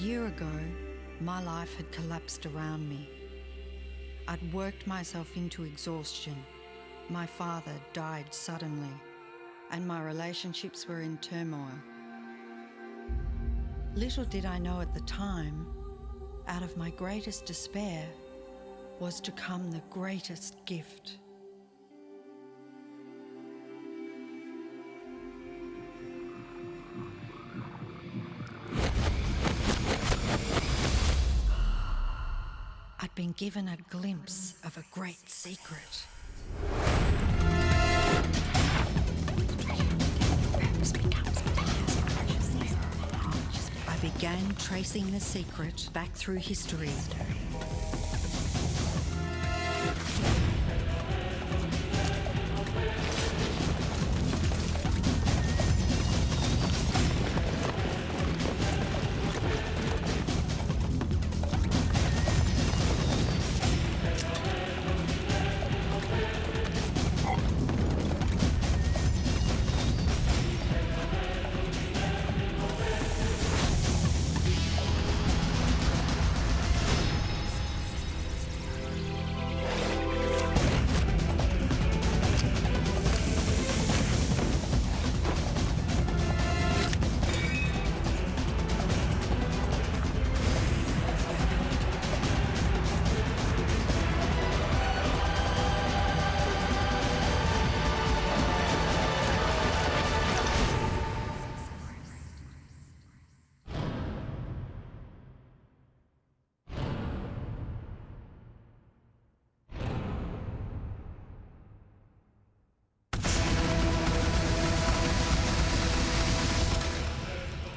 year ago, my life had collapsed around me. I'd worked myself into exhaustion. My father died suddenly, and my relationships were in turmoil. Little did I know at the time, out of my greatest despair was to come the greatest gift. I'd been given a glimpse of a great secret. I began tracing the secret back through history.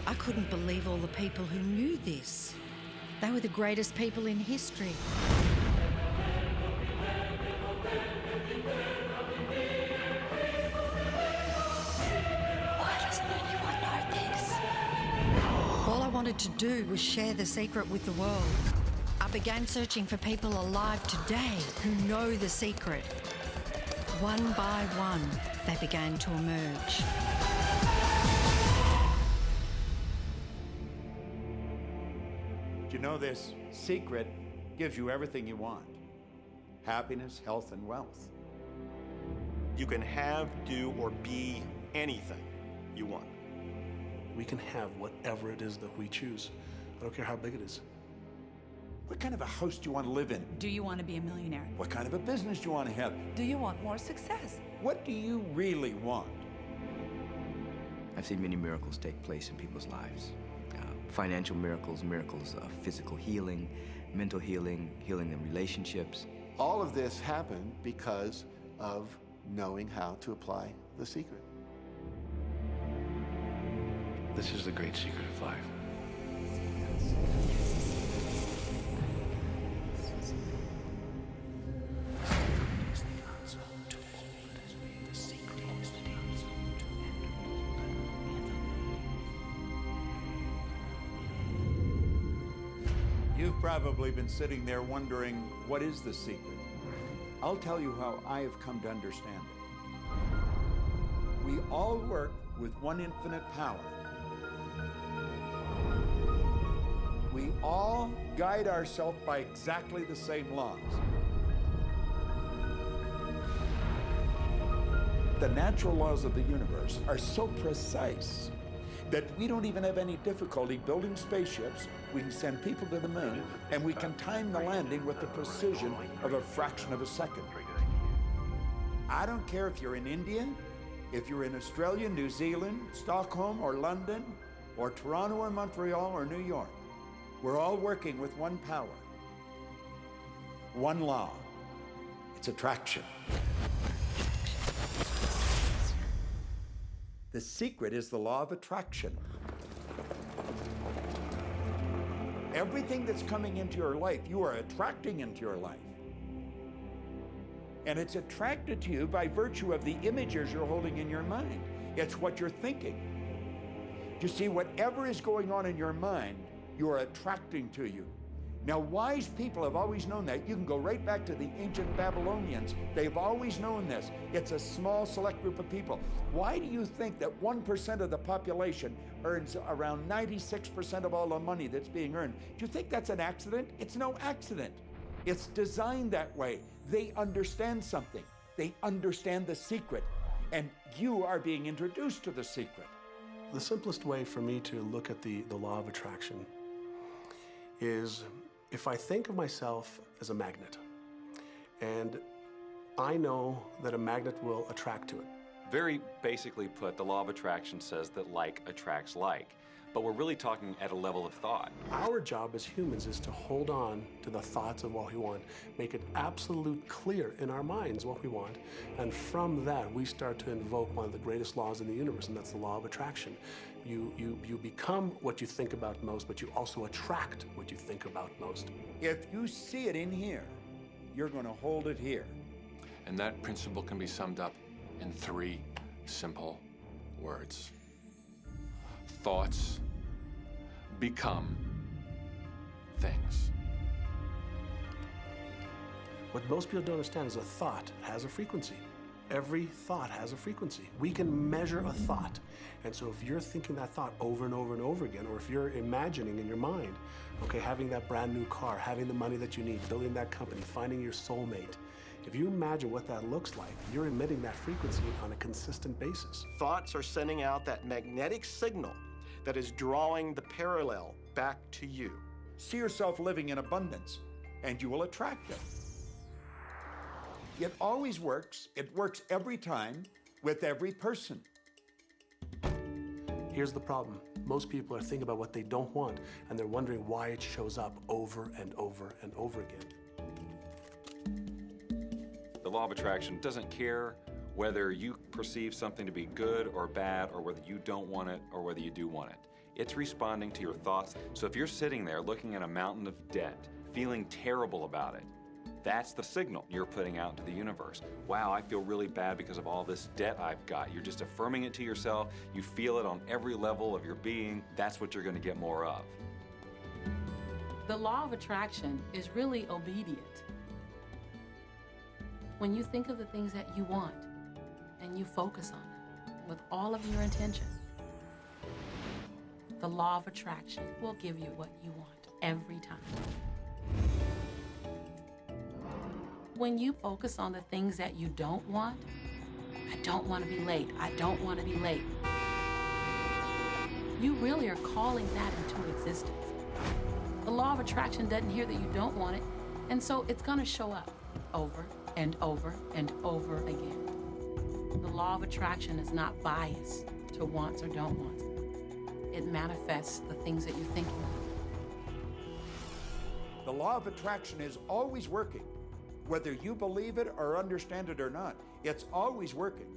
I couldn't believe all the people who knew this. They were the greatest people in history. Why doesn't anyone know this? All I wanted to do was share the secret with the world. I began searching for people alive today who know the secret. One by one, they began to emerge. You know, this secret gives you everything you want. Happiness, health, and wealth. You can have, do, or be anything you want. We can have whatever it is that we choose. I don't care how big it is. What kind of a house do you want to live in? Do you want to be a millionaire? What kind of a business do you want to have? Do you want more success? What do you really want? I've seen many miracles take place in people's lives. Financial miracles, miracles of physical healing, mental healing, healing in relationships. All of this happened because of knowing how to apply the secret. This is the great secret of life. You've probably been sitting there wondering, what is the secret? I'll tell you how I have come to understand it. We all work with one infinite power. We all guide ourselves by exactly the same laws. The natural laws of the universe are so precise that we don't even have any difficulty building spaceships. We can send people to the moon, and we can time the landing with the precision of a fraction of a second. I don't care if you're in India, if you're in Australia, New Zealand, Stockholm, or London, or Toronto, or Montreal, or New York. We're all working with one power, one law. It's attraction. The secret is the law of attraction. Everything that's coming into your life, you are attracting into your life. And it's attracted to you by virtue of the images you're holding in your mind. It's what you're thinking. You see, whatever is going on in your mind, you are attracting to you. Now, wise people have always known that. You can go right back to the ancient Babylonians. They've always known this. It's a small, select group of people. Why do you think that 1% of the population earns around 96% of all the money that's being earned? Do you think that's an accident? It's no accident. It's designed that way. They understand something. They understand the secret. And you are being introduced to the secret. The simplest way for me to look at the law of attraction is if I think of myself as a magnet, and I know that a magnet will attract to it. Very basically put, the law of attraction says that like attracts like, but we're really talking at a level of thought. Our job as humans is to hold on to the thoughts of what we want, make it absolute clear in our minds what we want, and from that we start to invoke one of the greatest laws in the universe, and that's the law of attraction. You become what you think about most, but you also attract what you think about most. If you see it in here, you're going to hold it here. And that principle can be summed up in 3 simple words. Thoughts become things. What most people don't understand is a thought has a frequency. Every thought has a frequency. We can measure a thought. And so if you're thinking that thought over and over and over again, or if you're imagining in your mind, okay, having that brand new car, having the money that you need, building that company, finding your soulmate, if you imagine what that looks like, you're emitting that frequency on a consistent basis. Thoughts are sending out that magnetic signal that is drawing the parallel back to you. See yourself living in abundance, and you will attract it. It always works. It works every time with every person. Here's the problem. Most people are thinking about what they don't want, and they're wondering why it shows up over and over and over again. The law of attraction doesn't care whether you perceive something to be good or bad, or whether you don't want it or whether you do want it. It's responding to your thoughts. So if you're sitting there looking at a mountain of debt, feeling terrible about it, that's the signal you're putting out into the universe. Wow, I feel really bad because of all this debt I've got. You're just affirming it to yourself. You feel it on every level of your being. That's what you're going to get more of. The law of attraction is really obedient. When you think of the things that you want and you focus on them with all of your intention, the law of attraction will give you what you want every time. When you focus on the things that you don't want, I don't want to be late, I don't want to be late, you really are calling that into existence. The law of attraction doesn't hear that you don't want it, and so it's going to show up over and over and over again. The law of attraction is not biased to wants or don't wants. It manifests the things that you're thinking of. The law of attraction is always working. Whether you believe it or understand it or not, it's always working.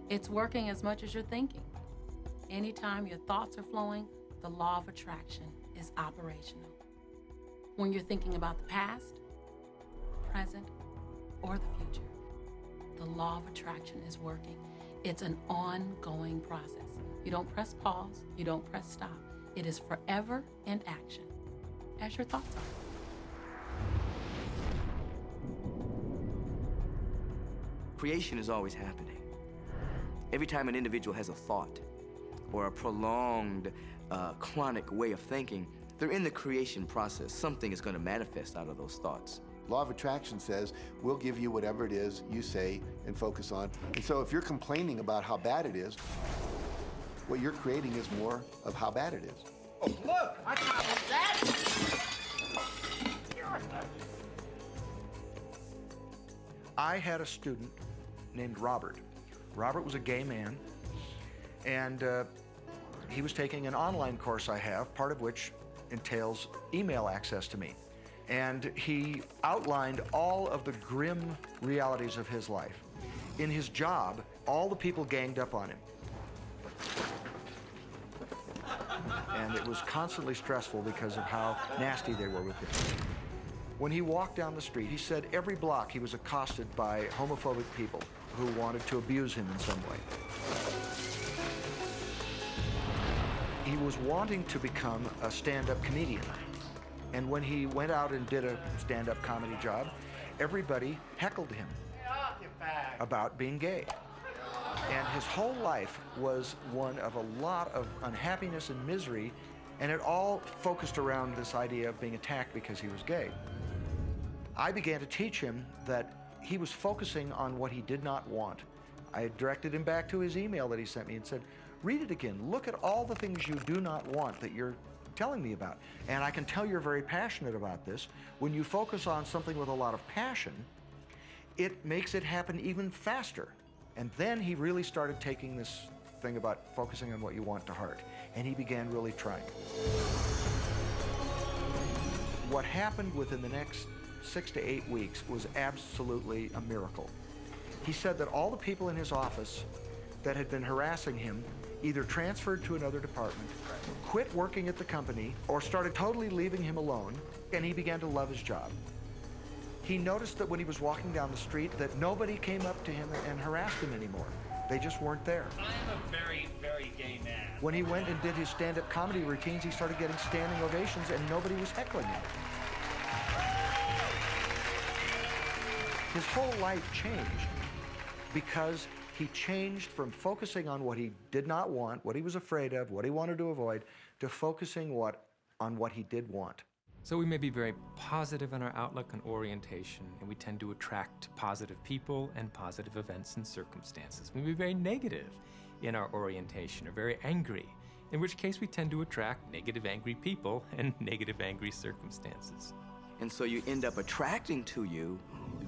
It's working as much as you're thinking. Anytime your thoughts are flowing, the law of attraction is operational. When you're thinking about the past, present, or the future, the law of attraction is working. It's an ongoing process. You don't press pause, you don't press stop. It is forever in action, as your thoughts are. Creation is always happening. Every time an individual has a thought or a prolonged, chronic way of thinking, they're in the creation process. Something is going to manifest out of those thoughts. Law of attraction says, we'll give you whatever it is you say and focus on. And so if you're complaining about how bad it is, what you're creating is more of how bad it is. Oh, look, I got that. I had a student named Robert. Robert was a gay man, and he was taking an online course I have, part of which entails email access to me. And he outlined all of the grim realities of his life. In his job, all the people ganged up on him. And it was constantly stressful because of how nasty they were with him. When he walked down the street, he said every block he was accosted by homophobic people who wanted to abuse him in some way. He was wanting to become a stand-up comedian, And when he went out and did a stand-up comedy job, everybody heckled him about being gay. And his whole life was one of a lot of unhappiness and misery, and it all focused around this idea of being attacked because he was gay. I began to teach him that he was focusing on what he did not want. I directed him back to his email that he sent me and said, read it again. Look at all the things you do not want that you're telling me about. And I can tell you're very passionate about this. When you focus on something with a lot of passion, it makes it happen even faster. And then he really started taking this thing about focusing on what you want to heart. And he began really trying. What happened within the next 6 to 8 weeks was absolutely a miracle. He said that all the people in his office that had been harassing him either transferred to another department, quit working at the company, or started totally leaving him alone, and he began to love his job. He noticed that when he was walking down the street that nobody came up to him and harassed him anymore. They just weren't there. I am a very, very gay man. When he went and did his stand-up comedy routines, he started getting standing ovations and nobody was heckling him. His whole life changed because he changed from focusing on what he did not want, what he was afraid of, what he wanted to avoid, to focusing on what he did want. So we may be very positive in our outlook and orientation, and we tend to attract positive people and positive events and circumstances. We may be very negative in our orientation or very angry, in which case we tend to attract negative, angry people and negative, angry circumstances. And so you end up attracting to you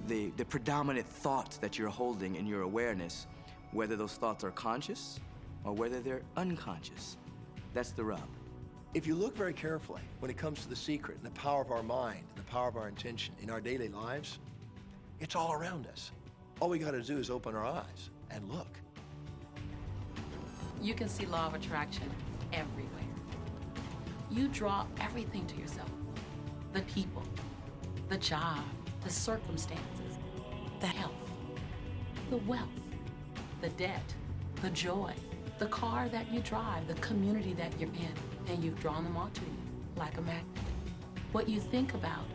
the predominant thoughts that you're holding in your awareness, whether those thoughts are conscious or whether they're unconscious. That's the rub. If you look very carefully when it comes to the secret and the power of our mind and the power of our intention in our daily lives, it's all around us. All we got to do is open our eyes and look. You can see law of attraction everywhere. You draw everything to yourself. The people, the job, the circumstances, the health, the wealth, the debt, the joy, the car that you drive, the community that you're in, and you've drawn them onto you like a magnet. What you think about,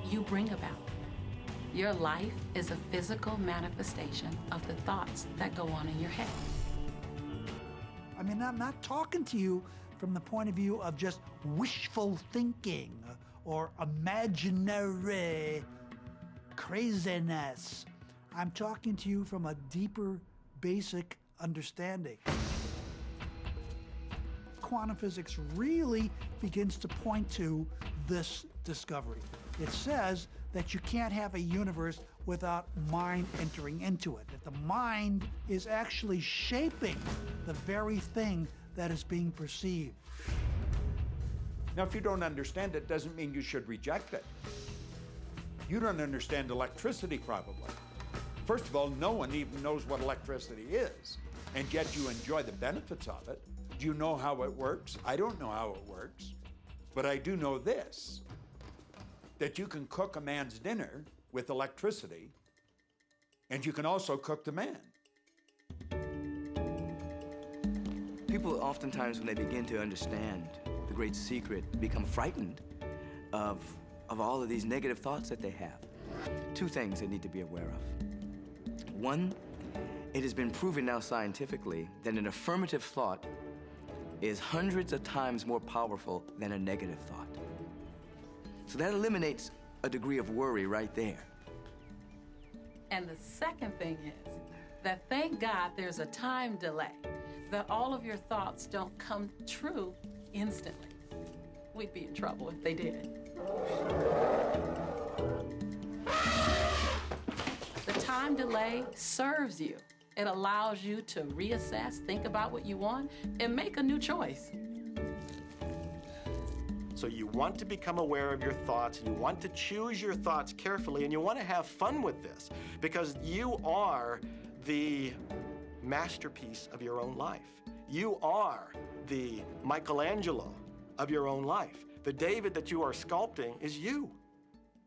you bring about. Your life is a physical manifestation of the thoughts that go on in your head. I mean, I'm not talking to you from the point of view of just wishful thinking or imaginary craziness. I'm talking to you from a deeper, basic understanding. Quantum physics really begins to point to this discovery. It says that you can't have a universe without mind entering into it, that the mind is actually shaping the very thing that is being perceived. Now, if you don't understand it, doesn't mean you should reject it. You don't understand electricity, probably. First of all, no one even knows what electricity is, and yet you enjoy the benefits of it. Do you know how it works? I don't know how it works, but I do know this, that you can cook a man's dinner with electricity, and you can also cook the man. People oftentimes, when they begin to understand the great secret, become frightened of all of these negative thoughts that they have. Two things they need to be aware of. One, it has been proven now scientifically that an affirmative thought is hundreds of times more powerful than a negative thought. So that eliminates a degree of worry right there. And the second thing is that thank God there's a time delay, that all of your thoughts don't come true instantly. We'd be in trouble if they did. The time delay serves you. It allows you to reassess, think about what you want, and make a new choice. So you want to become aware of your thoughts, you want to choose your thoughts carefully, and you want to have fun with this, because you are the masterpiece of your own life. You are the Michelangelo of your own life. The David that you are sculpting is you,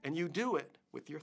and you do it with your